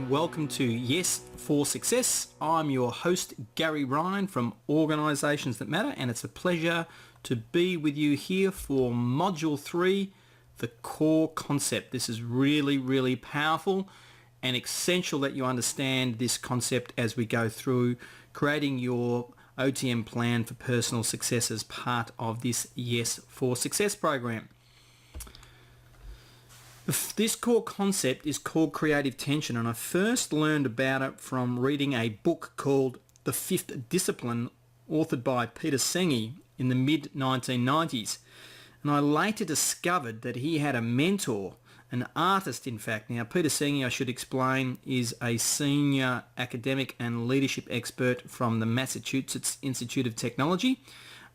and welcome to Yes for Success. I'm your host, Gary Ryan from Organisations That Matter, and it's a pleasure to be with you here for Module 3, the core concept. This is really, really powerful and essential that you understand this concept as we go through creating your OTM plan for personal success as part of this Yes for Success program. This core concept is called creative tension, and I first learned about it from reading a book called The Fifth Discipline, authored by Peter Senge in the mid-1990s. And I later discovered that he had a mentor, an artist in fact. Now, Peter Senge, I should explain, is a senior academic and leadership expert from the Massachusetts Institute of Technology,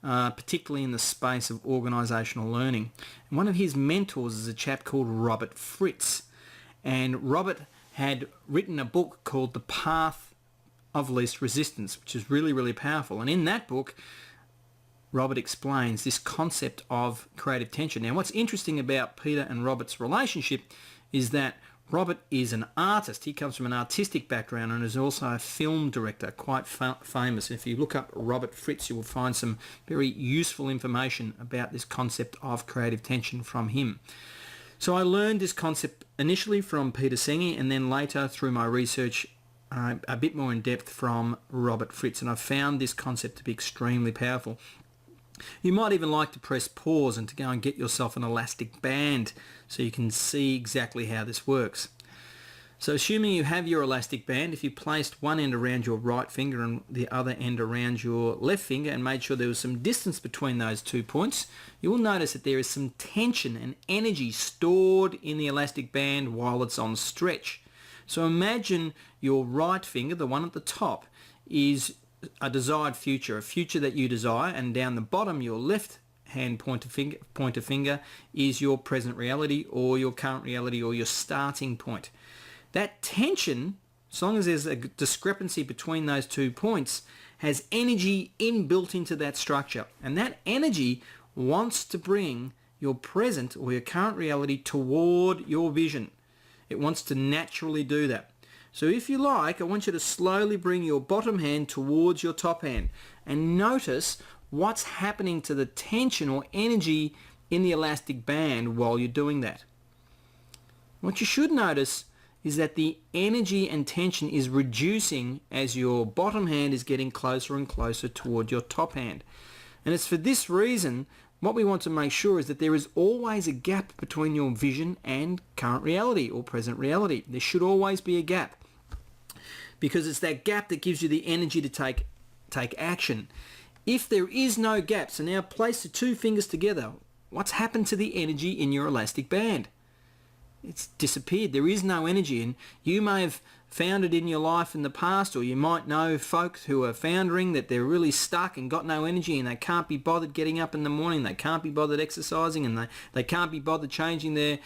particularly in the space of organisational learning. And one of his mentors is a chap called Robert Fritz. And Robert had written a book called The Path of Least Resistance, which is really, really powerful. And in that book, Robert explains this concept of creative tension. Now, what's interesting about Peter and Robert's relationship is that Robert is an artist. He comes from an artistic background and is also a film director, quite famous. If you look up Robert Fritz, you will find some very useful information about this concept of creative tension from him. So I learned this concept initially from Peter Senge, and then later through my research a bit more in depth from Robert Fritz, and I found this concept to be extremely powerful. You might even like to press pause and to go and get yourself an elastic band so you can see exactly how this works. So assuming you have your elastic band, if you placed one end around your right finger and the other end around your left finger and made sure there was some distance between those 2 points, you will notice that there is some tension and energy stored in the elastic band while it's on stretch. So imagine your right finger, the one at the top, is a desired future, a future that you desire, and down the bottom, your left hand pointer finger is your present reality or your current reality or your starting point. That tension, as long as there's a discrepancy between those 2 points, has energy inbuilt into that structure, and that energy wants to bring your present or your current reality toward your vision. It wants to naturally do that. So if you like, I want you to slowly bring your bottom hand towards your top hand and notice what's happening to the tension or energy in the elastic band while you're doing that. What you should notice is that the energy and tension is reducing as your bottom hand is getting closer and closer toward your top hand. And it's for this reason what we want to make sure is that there is always a gap between your vision and current reality or present reality. There should always be a gap, because it's that gap that gives you the energy to take action. If there is no gap, so now place the 2 fingers together, what's happened to the energy in your elastic band? It's disappeared. There is no energy, and you may have found it in your life in the past, or you might know folks who are foundering that they're really stuck and got no energy, and they can't be bothered getting up in the morning, they can't be bothered exercising, and they can't be bothered changing their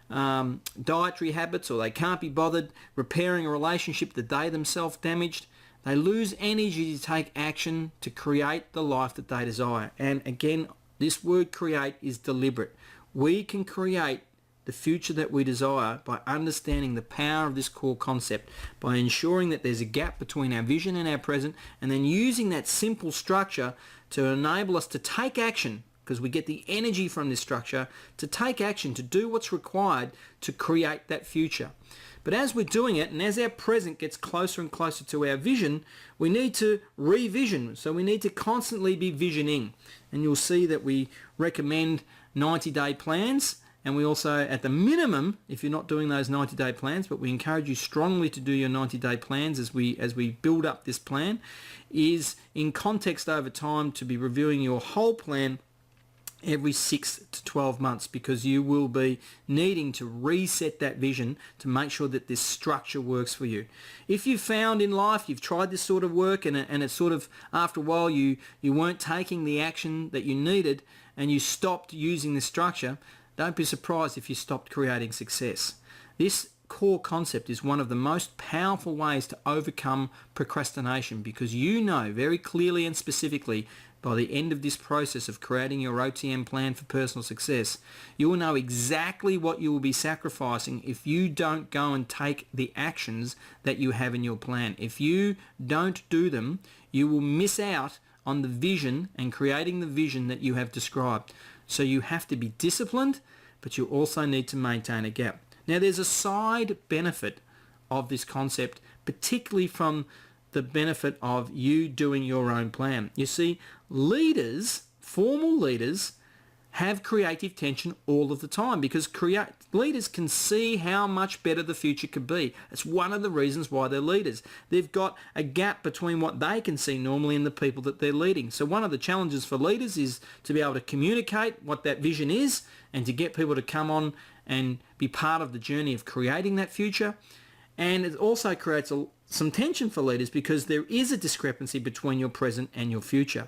dietary habits, or they can't be bothered repairing a relationship that they themselves damaged. They lose energy to take action to create the life that they desire. And again, this word create is deliberate. We can create the future that we desire by understanding the power of this core concept, by ensuring that there's a gap between our vision and our present, and then using that simple structure to enable us to take action, because we get the energy from this structure to take action, to do what's required to create that future. But as we're doing it, and as our present gets closer and closer to our vision, we need to revision. So we need to constantly be visioning. And you'll see that we recommend 90-day plans. And we also, at the minimum, if you're not doing those 90-day plans, but we encourage you strongly to do your 90-day plans as we build up this plan, is in context over time to be reviewing your whole plan every 6 to 12 months, because you will be needing to reset that vision to make sure that this structure works for you. If you've found in life you've tried this sort of work and it's sort of, after a while, you weren't taking the action that you needed and you stopped using this structure, don't be surprised if you stopped creating success. This core concept is one of the most powerful ways to overcome procrastination, because you know very clearly and specifically by the end of this process of creating your OTM plan for personal success, you will know exactly what you will be sacrificing if you don't go and take the actions that you have in your plan. If you don't do them, you will miss out on the vision and creating the vision that you have described. So you have to be disciplined, but you also need to maintain a gap. Now, there's a side benefit of this concept, particularly from the benefit of you doing your own plan. You see, leaders, formal leaders, have creative tension all of the time because leaders can see how much better the future could be. It's one of the reasons why they're leaders. They've got a gap between what they can see normally and the people that they're leading. So one of the challenges for leaders is to be able to communicate what that vision is and to get people to come on and be part of the journey of creating that future. And it also creates some tension for leaders because there is a discrepancy between your present and your future.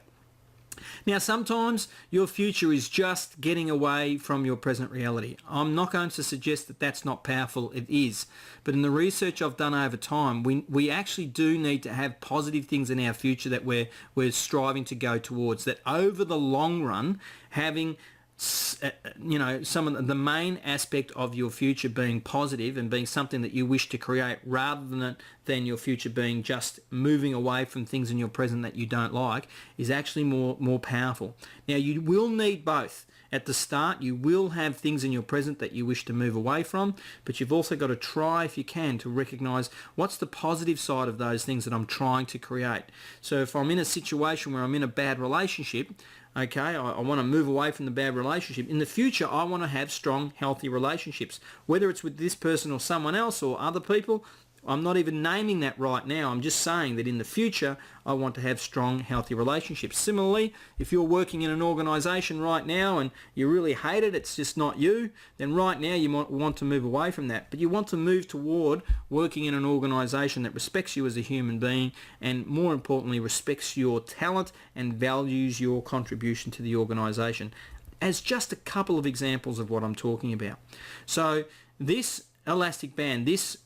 Now, sometimes your future is just getting away from your present reality. I'm not going to suggest that that's not powerful. It is. But in the research I've done over time, we actually do need to have positive things in our future that we're striving to go towards, that over the long run, having some of the main aspect of your future being positive and being something that you wish to create, rather than your future being just moving away from things in your present that you don't like, is actually more powerful. Now, you will need both. At the start, you will have things in your present that you wish to move away from, but you've also got to try, if you can, to recognize what's the positive side of those things that I'm trying to create. So if I'm in a situation where I'm in a bad relationship, okay, I want to move away from the bad relationship. In the future, I want to have strong, healthy relationships, whether it's with this person or someone else or other people. I'm not even naming that right now. I'm just saying that in the future, I want to have strong, healthy relationships. Similarly, if you're working in an organisation right now and you really hate it, it's just not you, then right now you might want to move away from that. But you want to move toward working in an organisation that respects you as a human being and, more importantly, respects your talent and values your contribution to the organisation. As just a couple of examples of what I'm talking about. So this elastic band, this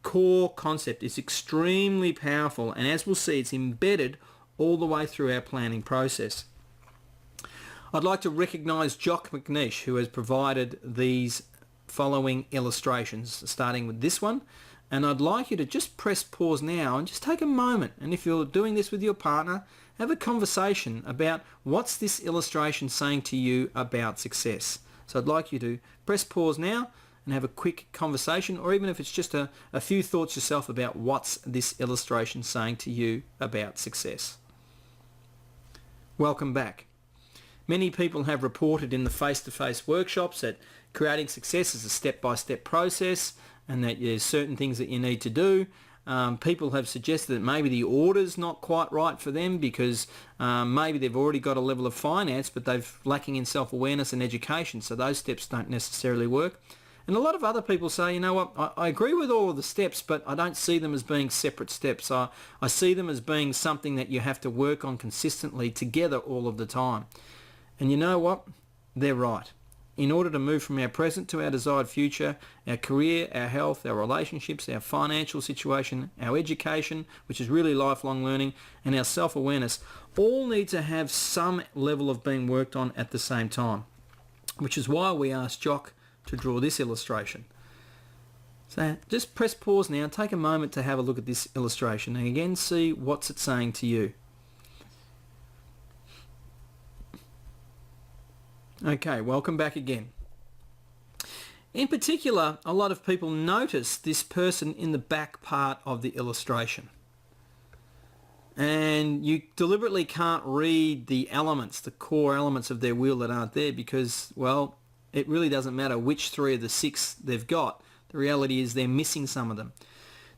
core concept is extremely powerful, and as we'll see, it's embedded all the way through our planning process. I'd like to recognise Jock McNeish, who has provided these following illustrations, starting with this one, and I'd like you to just press pause now and just take a moment, and if you're doing this with your partner, have a conversation about what's this illustration saying to you about success. So I'd like you to press pause now and have a quick conversation, or even if it's just a few thoughts yourself about what's this illustration saying to you about success. Welcome back. Many people have reported in the face-to-face workshops that creating success is a step-by-step process and that there's certain things that you need to do. People have suggested that maybe the order's not quite right for them because maybe they've already got a level of finance but they're lacking in self-awareness and education, so those steps don't necessarily work. And a lot of other people say, you know what, I agree with all of the steps, but I don't see them as being separate steps. I see them as being something that you have to work on consistently together all of the time. And you know what? They're right. In order to move from our present to our desired future, our career, our health, our relationships, our financial situation, our education, which is really lifelong learning, and our self-awareness, all need to have some level of being worked on at the same time, which is why we asked Jock to draw this illustration. So just press pause now, take a moment to have a look at this illustration and again see what's it saying to you. Okay, welcome back again. In particular, a lot of people notice this person in the back part of the illustration. And you deliberately can't read the elements, the core elements of their wheel that aren't there because, well, it really doesn't matter which 3 of the 6 they've got. The reality is they're missing some of them.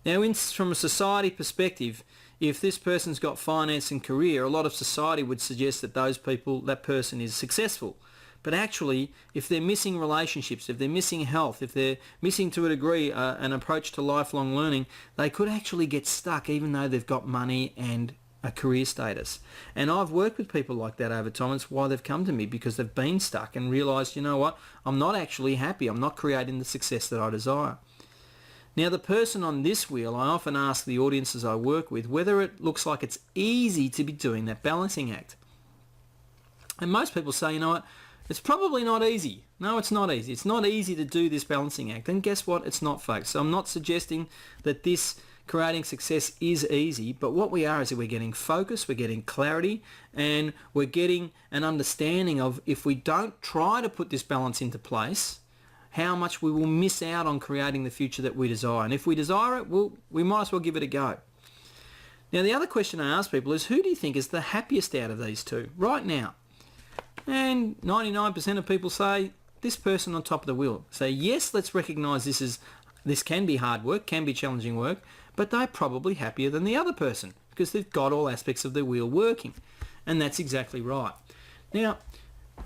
Now, from a society perspective, if this person's got finance and career, a lot of society would suggest that that person is successful. But actually, if they're missing relationships, if they're missing health, if they're missing to a degree an approach to lifelong learning, they could actually get stuck even though they've got money and a career status. And I've worked with people like that over time. It's why they've come to me, because they've been stuck and realised, you know what, I'm not actually happy. I'm not creating the success that I desire. Now, the person on this wheel, I often ask the audiences I work with whether it looks like it's easy to be doing that balancing act. And most people say, you know what, it's probably not easy. No, it's not easy. It's not easy to do this balancing act. And guess what? It's not, folks. So I'm not suggesting that this creating success is easy, but what we are is that we're getting focus, we're getting clarity, and we're getting an understanding of if we don't try to put this balance into place, how much we will miss out on creating the future that we desire. And if we desire it, we might as well give it a go. Now, the other question I ask people is, who do you think is the happiest out of these two right now? And 99% of people say this person on top of the wheel. So yes, let's recognise this can be hard work, can be challenging work, but they're probably happier than the other person because they've got all aspects of the wheel working. And that's exactly right. Now,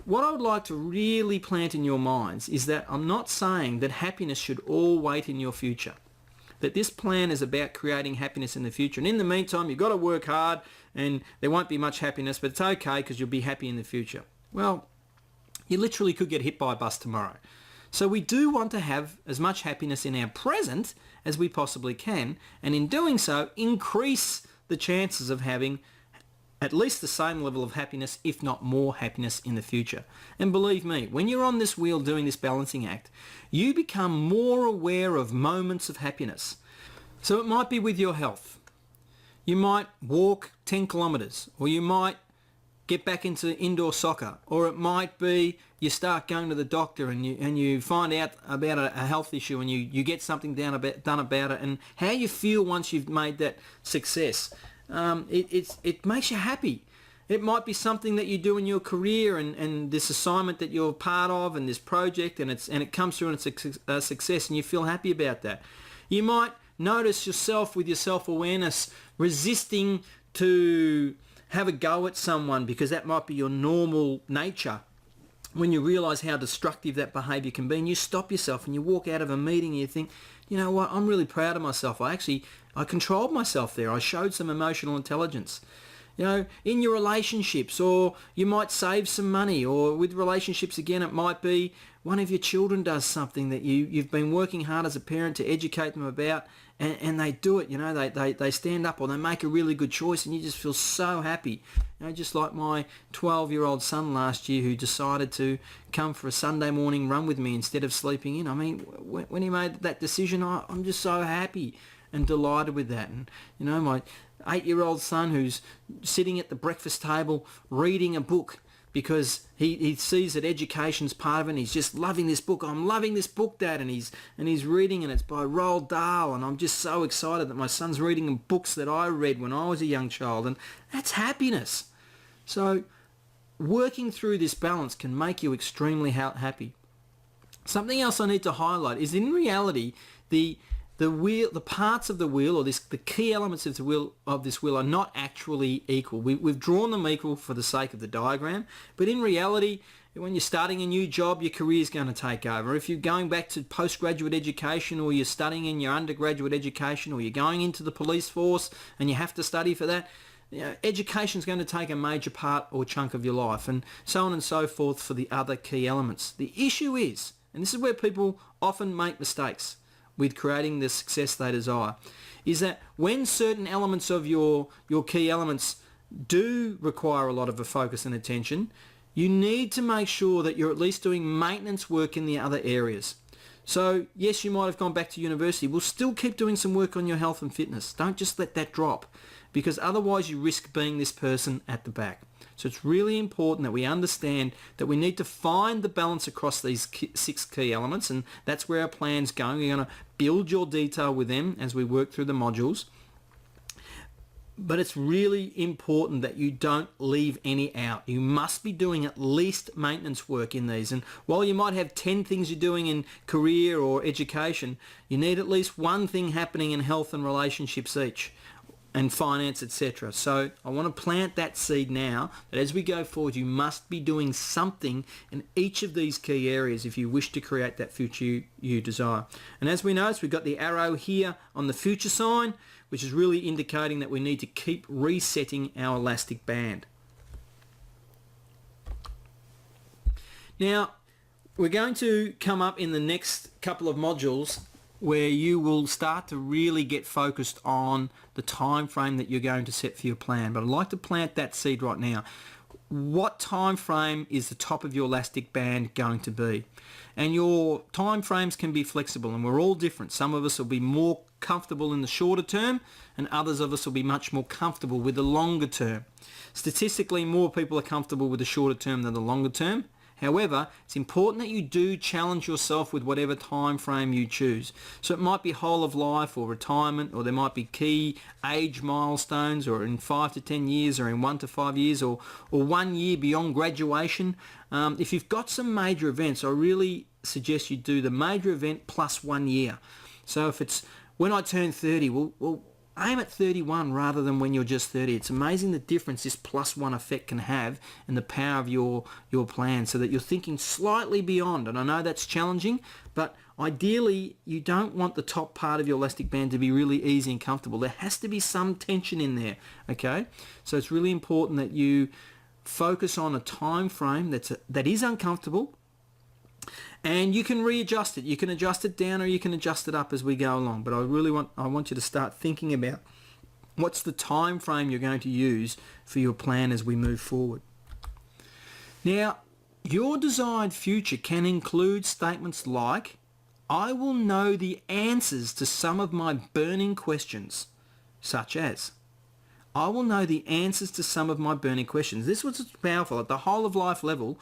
what I would like to really plant in your minds is that I'm not saying that happiness should all wait in your future. That this plan is about creating happiness in the future. And in the meantime, you've got to work hard and there won't be much happiness, but it's okay because you'll be happy in the future. Well, you literally could get hit by a bus tomorrow. So we do want to have as much happiness in our present as we possibly can, and in doing so, increase the chances of having at least the same level of happiness, if not more happiness in the future. And believe me, when you're on this wheel doing this balancing act, you become more aware of moments of happiness. So it might be with your health. You might walk 10 kilometres, or you might get back into indoor soccer, or it might be you start going to the doctor and you find out about a health issue and you get something done about it, and how you feel once you've made that success. It makes you happy. It might be something that you do in your career and this assignment that you're part of and this project, and it comes through and it's a success and you feel happy about that. You might notice yourself with your self-awareness resisting to have a go at someone because that might be your normal nature. When you realise how destructive that behaviour can be, and you stop yourself and you walk out of a meeting and you think, you know what, I'm really proud of myself. I controlled myself there. I showed some emotional intelligence. You know, in your relationships, or you might save some money, or with relationships again, it might be one of your children does something that you've been working hard as a parent to educate them about, and they do it, you know, they stand up or they make a really good choice and you just feel so happy. You know, just like my 12-year-old son last year who decided to come for a Sunday morning run with me instead of sleeping in. I mean, when he made that decision, I'm just so happy and delighted with that. And, you know, my 8-year-old son who's sitting at the breakfast table reading a book because he sees that education's part of it and he's just loving this book. I'm loving this book, Dad, and he's reading, and it's by Roald Dahl, and I'm just so excited that my son's reading books that I read when I was a young child, and that's happiness. So working through this balance can make you extremely happy. Something else I need to highlight is, in reality, the parts of the wheel, or the key elements of this wheel are not actually equal. We've drawn them equal for the sake of the diagram, but in reality, when you're starting a new job, your career is going to take over. If you're going back to postgraduate education, or you're studying in your undergraduate education, or you're going into the police force and you have to study for that, you know, education is going to take a major part or chunk of your life, and so on and so forth for the other key elements. The issue is, and this is where people often make mistakes with creating the success they desire, is that when certain elements of your key elements do require a lot of a focus and attention, you need to make sure that you're at least doing maintenance work in the other areas. So yes, you might have gone back to university. We'll still keep doing some work on your health and fitness. Don't just let that drop, because otherwise you risk being this person at the back. So it's really important that we understand that we need to find the balance across these 6 key elements, and that's where our plan's going. We're going to build your detail with them as we work through the modules. But it's really important that you don't leave any out. You must be doing at least maintenance work in these. And while you might have 10 things you're doing in career or education, you need at least one thing happening in health and relationships each, and finance, etc. So I want to plant that seed now, that as we go forward, you must be doing something in each of these key areas if you wish to create that future you desire. And as we notice, we've got the arrow here on the future sign, which is really indicating that we need to keep resetting our elastic band. Now, we're going to come up in the next couple of modules where you will start to really get focused on the time frame that you're going to set for your plan. But I'd like to plant that seed right now. What time frame is the top of your elastic band going to be? And your time frames can be flexible, and we're all different. Some of us will be more comfortable in the shorter term, and others of us will be much more comfortable with the longer term. Statistically, more people are comfortable with the shorter term than the longer term. However, it's important that you do challenge yourself with whatever time frame you choose. So it might be whole of life or retirement, or there might be key age milestones, or in 5 to 10 years, or in 1 to 5 years, or 1 year beyond graduation. If you've got some major events, I really suggest you do the major event plus 1 year. So if it's when I turn 30, well, aim at 31 rather than when you're just 30. It's amazing the difference this plus one effect can have in the power of your plan, so that you're thinking slightly beyond. And I know that's challenging, but ideally you don't want the top part of your elastic band to be really easy and comfortable. There has to be some tension in there, okay? So it's really important that you focus on a time frame that is uncomfortable, and you can readjust it. You can adjust it down or you can adjust it up as we go along. But I want you to start thinking about what's the time frame you're going to use for your plan as we move forward. Now, your desired future can include statements like, I will know the answers to some of my burning questions, such as, I will know the answers to some of my burning questions. This was powerful. At the whole of life level,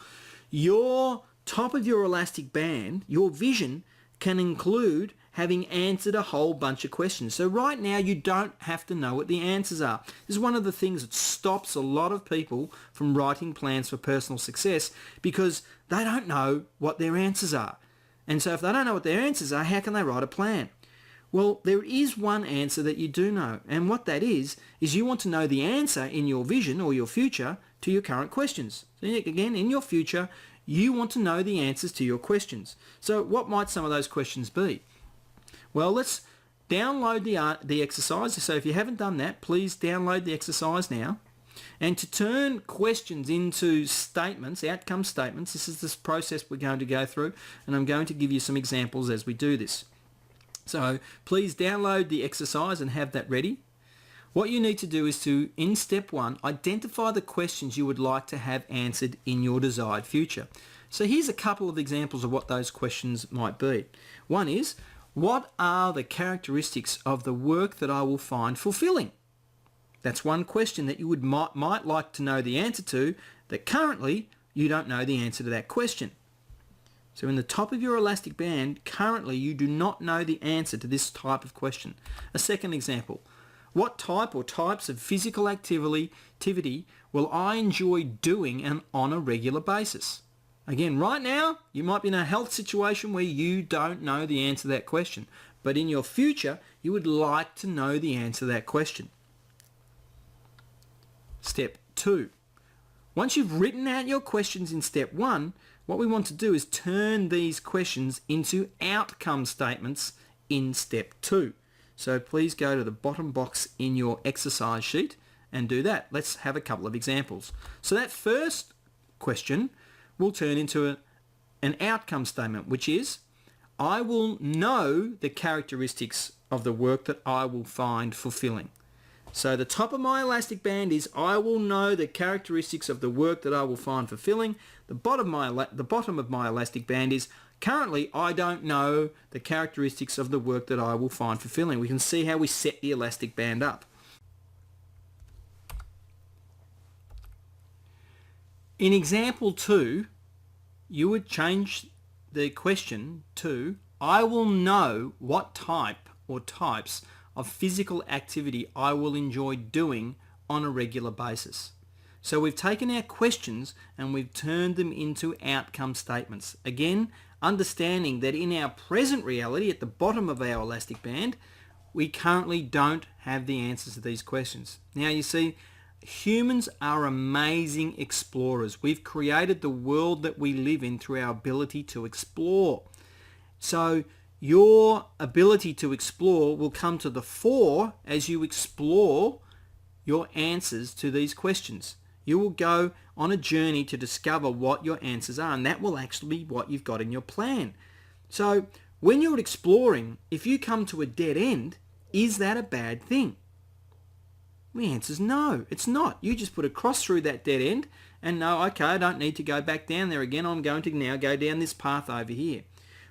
your top of your elastic band, your vision, can include having answered a whole bunch of questions. So right now you don't have to know what the answers are. This is one of the things that stops a lot of people from writing plans for personal success, because they don't know what their answers are. And so if they don't know what their answers are, how can they write a plan? Well, there is one answer that you do know, and what that is you want to know the answer in your vision or your future to your current questions. So again, in your future, you want to know the answers to your questions. So what might some of those questions be? Well, let's download the exercise. So if you haven't done that, please download the exercise now. And to turn questions into statements, outcome statements, this is this process we're going to go through, and I'm going to give you some examples as we do this. So please download the exercise and have that ready. What you need to do is to, in step 1, identify the questions you would like to have answered in your desired future. So here's a couple of examples of what those questions might be. One is, what are the characteristics of the work that I will find fulfilling? That's one question that you might like to know the answer to, that currently you don't know the answer to that question. So in the top of your elastic band, currently you do not know the answer to this type of question. A second example. What type or types of physical activity will I enjoy doing and on a regular basis? Again, right now, you might be in a health situation where you don't know the answer to that question. But in your future, you would like to know the answer to that question. Step 2. Once you've written out your questions in step 1, what we want to do is turn these questions into outcome statements in step 2. So please go to the bottom box in your exercise sheet and do that. Let's have a couple of examples. So that first question will turn into an outcome statement, which is, I will know the characteristics of the work that I will find fulfilling. So the top of my elastic band is, I will know the characteristics of the work that I will find fulfilling. The bottom of my elastic band is, currently, I don't know the characteristics of the work that I will find fulfilling. We can see how we set the elastic band up. In example 2, you would change the question to, I will know what type or types of physical activity I will enjoy doing on a regular basis. So we've taken our questions and we've turned them into outcome statements. Again, understanding that in our present reality, at the bottom of our elastic band, we currently don't have the answers to these questions. Now you see, humans are amazing explorers. We've created the world that we live in through our ability to explore. So your ability to explore will come to the fore as you explore your answers to these questions. You will go on a journey to discover what your answers are, and that will actually be what you've got in your plan. So When you're exploring, if you come to a dead end, is that a bad thing? The answer's no, it's not. You just put a cross through that dead end and know, okay, I don't need to go back down there again. I'm going to now go down this path over here.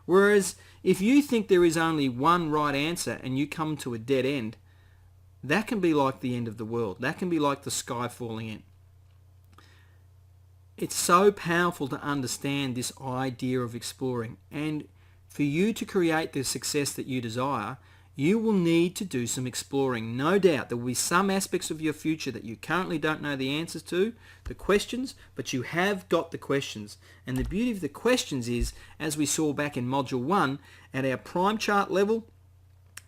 Whereas if you think there is only one right answer and you come to a dead end, that can be like the end of the world. That can be like the sky falling in. It's so powerful to understand this idea of exploring. And for you to create the success that you desire, you will need to do some exploring. No doubt there will be some aspects of your future that you currently don't know the answers to, the questions, but you have got the questions. And the beauty of the questions is, as we saw back in Module 1, at our prime chart level,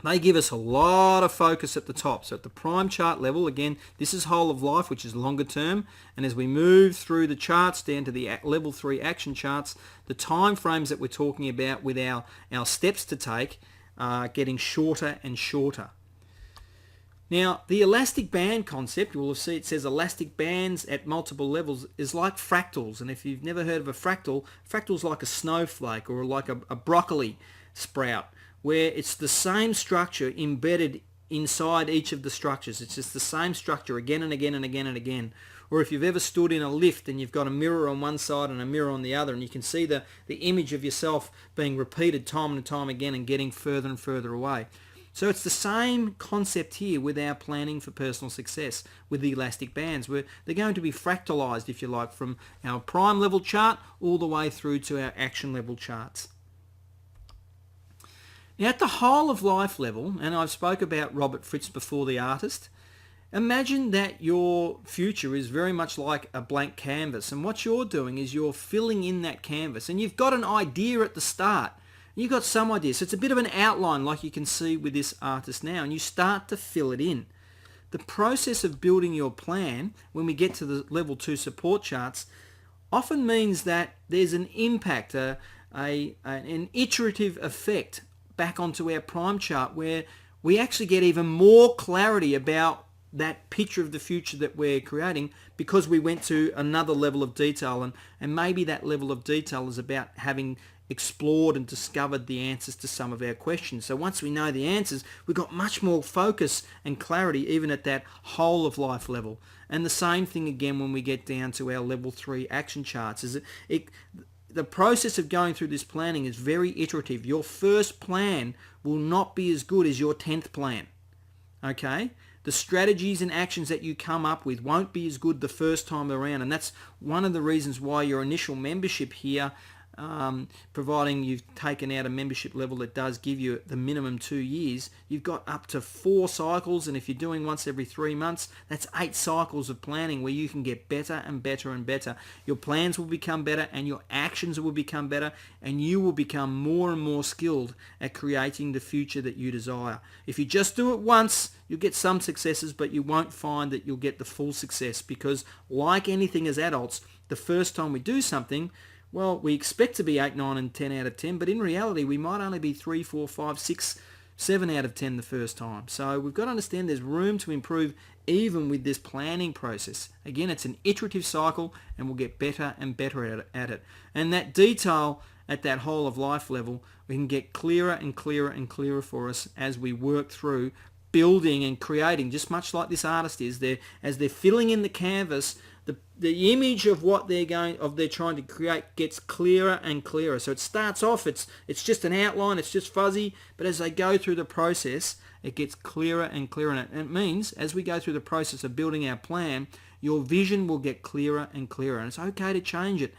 they give us a lot of focus at the top. So at the prime chart level, again, this is whole of life, which is longer term. And as we move through the charts down to the level 3 action charts, the time frames that we're talking about with our steps to take are getting shorter and shorter. Now, the elastic band concept, you will see it says elastic bands at multiple levels, is like fractals. And if you've never heard of a fractal, fractal's like a snowflake or like a broccoli sprout, where it's the same structure embedded inside each of the structures. It's just the same structure again and again and again and again. Or if you've ever stood in a lift and you've got a mirror on one side and a mirror on the other, and you can see the image of yourself being repeated time and time again and getting further and further away. So it's the same concept here with our planning for personal success with the elastic bands, where they're going to be fractalized, if you like, from our prime level chart all the way through to our action level charts. Now at the whole of life level, and I've spoke about Robert Fritz before, the artist, imagine that your future is very much like a blank canvas, and what you're doing is you're filling in that canvas, and you've got an idea at the start. You've got some idea, so it's a bit of an outline like you can see with this artist now, and you start to fill it in. The process of building your plan, when we get to the level 2 support charts, often means that there's an impact, an iterative effect back onto our prime chart, where we actually get even more clarity about that picture of the future that we're creating, because we went to another level of detail, and maybe that level of detail is about having explored and discovered the answers to some of our questions. So once we know the answers, we've got much more focus and clarity even at that whole of life level. And the same thing again when we get down to our level 3 action charts. The process of going through this planning is very iterative. Your first plan will not be as good as your 10th plan. Okay? The strategies and actions that you come up with won't be as good the first time around, and that's one of the reasons why your initial membership here, providing you've taken out a membership level that does give you the minimum 2 years, you've got up to 4 cycles, and if you're doing once every 3 months, that's 8 cycles of planning where you can get better and better and better. Your plans will become better and your actions will become better, and you will become more and more skilled at creating the future that you desire. If you just do it once, you'll get some successes, but you won't find that you'll get the full success, because like anything as adults, the first time we do something, well, we expect to be 8, 9 and 10 out of 10, but in reality we might only be 3, 4, 5, 6, 7 out of 10 the first time. So we've got to understand there's room to improve even with this planning process. Again, it's an iterative cycle, and we'll get better and better at it. And that detail at that whole of life level, we can get clearer and clearer and clearer for us as we work through building and creating, just much like this artist is there, as they're filling in the canvas. The image of what they're trying to create gets clearer and clearer. So it starts off, it's just an outline, it's just fuzzy, but as they go through the process, it gets clearer and clearer. And it means as we go through the process of building our plan, your vision will get clearer and clearer. And it's okay to change it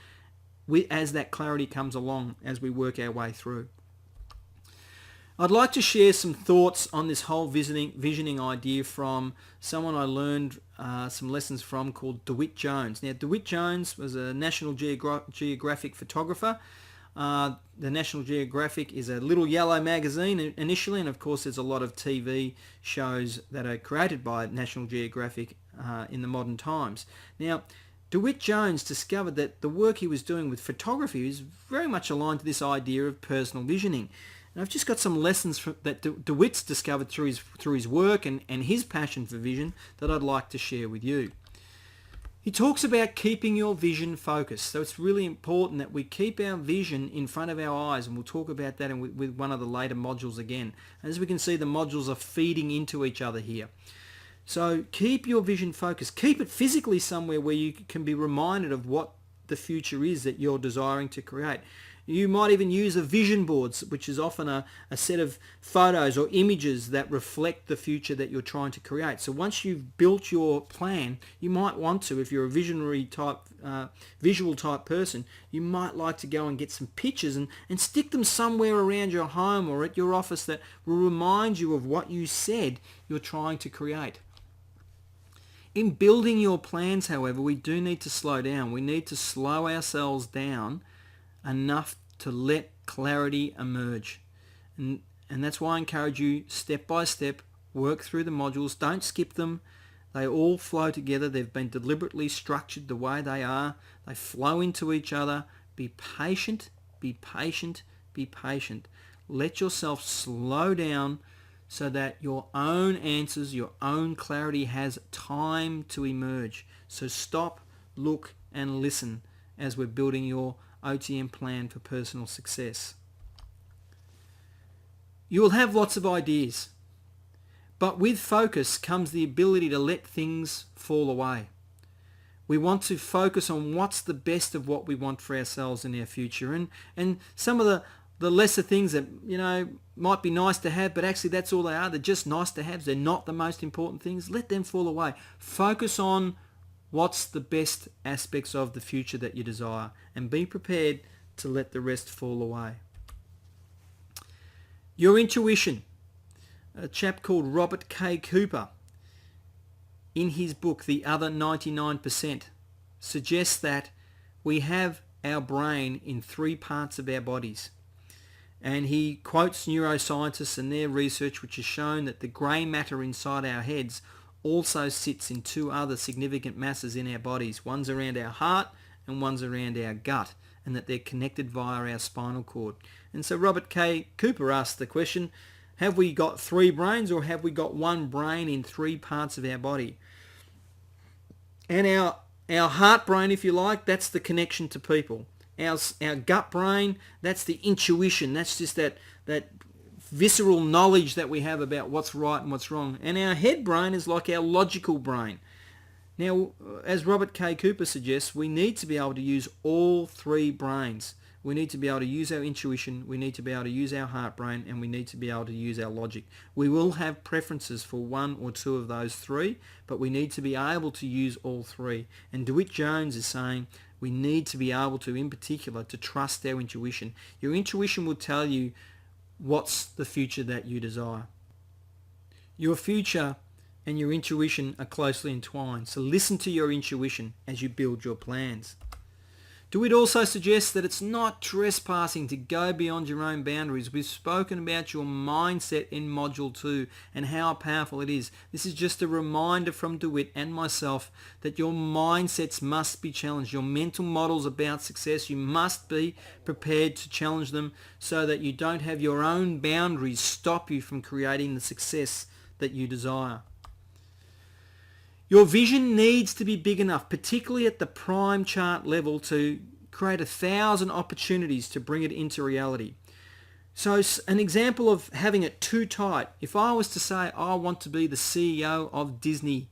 as that clarity comes along as we work our way through. I'd like to share some thoughts on this whole visioning idea from someone I learned some lessons from, called DeWitt Jones. Now, DeWitt Jones was a National Geographic photographer. The National Geographic is a little yellow magazine initially, and of course there's a lot of TV shows that are created by National Geographic in the modern times. Now, DeWitt Jones discovered that the work he was doing with photography is very much aligned to this idea of personal visioning. And I've just got some lessons that DeWitt's discovered through his work and his passion for vision that I'd like to share with you. He talks about keeping your vision focused. So it's really important that we keep our vision in front of our eyes, and we'll talk about that with one of the later modules again. As we can see, the modules are feeding into each other here. So keep your vision focused. Keep it physically somewhere where you can be reminded of what the future is that you're desiring to create. You might even use a vision board, which is often a set of photos or images that reflect the future that you're trying to create. So once you've built your plan, you might want to, if you're a visionary type, visual type person, you might like to go and get some pictures and stick them somewhere around your home or at your office that will remind you of what you said you're trying to create. In building your plans, however, we do need to slow down. We need to slow ourselves down enough to let clarity emerge. And that's why I encourage you, step by step, work through the modules. Don't skip them. They all flow together. They've been deliberately structured the way they are. They flow into each other. Be patient, be patient, be patient. Let yourself slow down so that your own answers, your own clarity has time to emerge. So stop, look, and listen as we're building your OTM plan for personal success. You will have lots of ideas, but with focus comes the ability to let things fall away. We want to focus on what's the best of what we want for ourselves in our future, and some of the lesser things that, might be nice to have, but actually that's all they are. They're just nice to have. They're not the most important things. Let them fall away. Focus on what's the best aspects of the future that you desire, and be prepared to let the rest fall away. Your intuition. A chap called Robert K. Cooper, in his book The Other 99%, suggests that we have our brain in 3 parts of our bodies. And he quotes neuroscientists and their research, which has shown that the grey matter inside our heads also sits in 2 other significant masses in our bodies. One's around our heart and one's around our gut, and that they're connected via our spinal cord. And so Robert K. Cooper asked the question, have we got 3 brains, or have we got 1 brain in 3 parts of our body? And our heart brain, if you like, that's the connection to people. Our gut brain, that's the intuition. That's just that visceral knowledge that we have about what's right and what's wrong. And our head brain is like our logical brain. Now, as Robert K. Cooper suggests, we need to be able to use all 3 brains. We need to be able to use our intuition, we need to be able to use our heart brain, and we need to be able to use our logic. We will have preferences for 1 or 2 of those 3, but we need to be able to use all 3. And DeWitt Jones is saying we need to be able to, in particular, to trust our intuition. Your intuition will tell you what's the future that you desire. Your future and your intuition are closely entwined, so listen to your intuition as you build your plans. DeWitt also suggests that it's not trespassing to go beyond your own boundaries. We've spoken about your mindset in Module 2 and how powerful it is. This is just a reminder from DeWitt and myself that your mindsets must be challenged. Your mental models about success, you must be prepared to challenge them so that you don't have your own boundaries stop you from creating the success that you desire. Your vision needs to be big enough, particularly at the prime chart level, to create 1,000 opportunities to bring it into reality. So an example of having it too tight, if I was to say I want to be the CEO of Disney,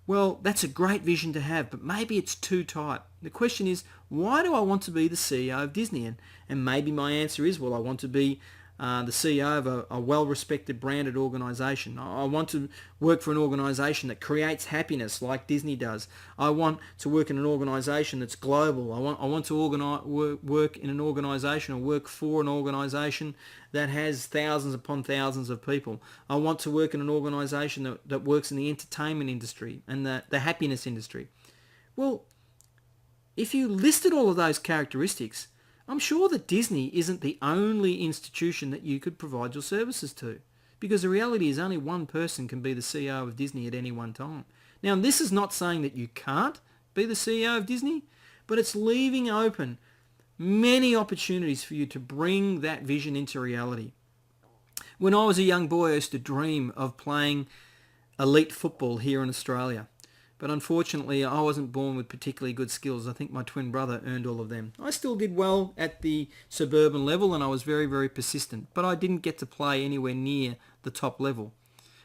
well, that's a great vision to have, but maybe it's too tight. The question is, why do I want to be the CEO of Disney? And maybe my answer is, well, I want to be the CEO of a well-respected branded organisation. I want to work for an organisation that creates happiness like Disney does. I want to work in an organisation that's global. I want to work in an organisation or work for an organisation that has thousands upon thousands of people. I want to work in an organisation that works in the entertainment industry and the happiness industry. Well, if you listed all of those characteristics, I'm sure that Disney isn't the only institution that you could provide your services to, because the reality is only one person can be the CEO of Disney at any one time. Now, this is not saying that you can't be the CEO of Disney, but it's leaving open many opportunities for you to bring that vision into reality. When I was a young boy, I used to dream of playing elite football here in Australia. but unfortunately I wasn't born with particularly good skills. I think my twin brother earned all of them. I still did well at the suburban level and I was very, very persistent, but I didn't get to play anywhere near the top level.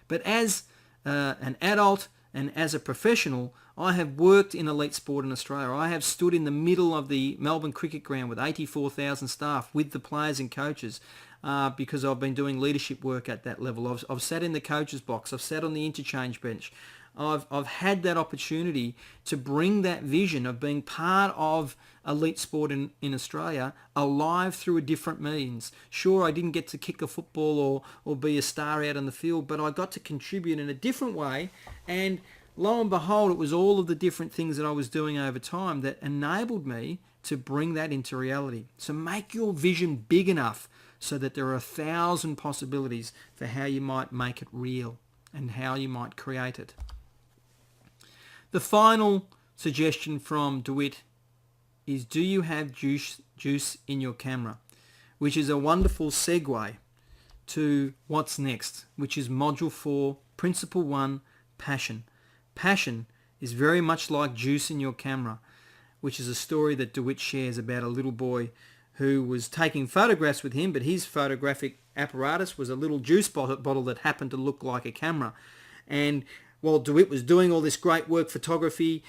But as an adult and as a professional, I have worked in elite sport in Australia. I have stood in the middle of the Melbourne Cricket Ground with 84,000 staff with the players and coaches because I've been doing leadership work at that level. I've sat in the coach's box. I've sat on the interchange bench. I've had that opportunity to bring that vision of being part of elite sport in Australia alive through a different means. Sure, I didn't get to kick a football or be a star out on the field, but I got to contribute in a different way. And lo and behold, it was all of the different things that I was doing over time that enabled me to bring that into reality. So make your vision big enough so that there are 1,000 possibilities for how you might make it real and how you might create it. The final suggestion from DeWitt is, do you have juice in your camera? Which is a wonderful segue to what's next, which is Module 4, Principle 1, Passion. Passion is very much like juice in your camera, which is a story that DeWitt shares about a little boy who was taking photographs with him, but his photographic apparatus was a little juice bottle that happened to look like a camera. And while DeWitt was doing all this great work, photography,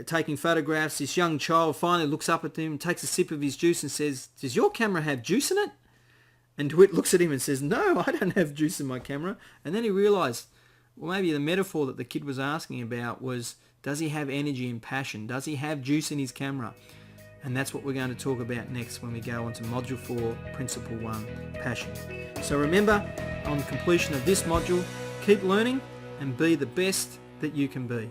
taking photographs, this young child finally looks up at him, takes a sip of his juice and says, "Does your camera have juice in it?" And DeWitt looks at him and says, "No, I don't have juice in my camera." And then he realised, well, maybe the metaphor that the kid was asking about was, does he have energy and passion? Does he have juice in his camera? And that's what we're going to talk about next when we go on to Module 4, Principle 1, Passion. So remember, on completion of this module, keep learning and be the best that you can be.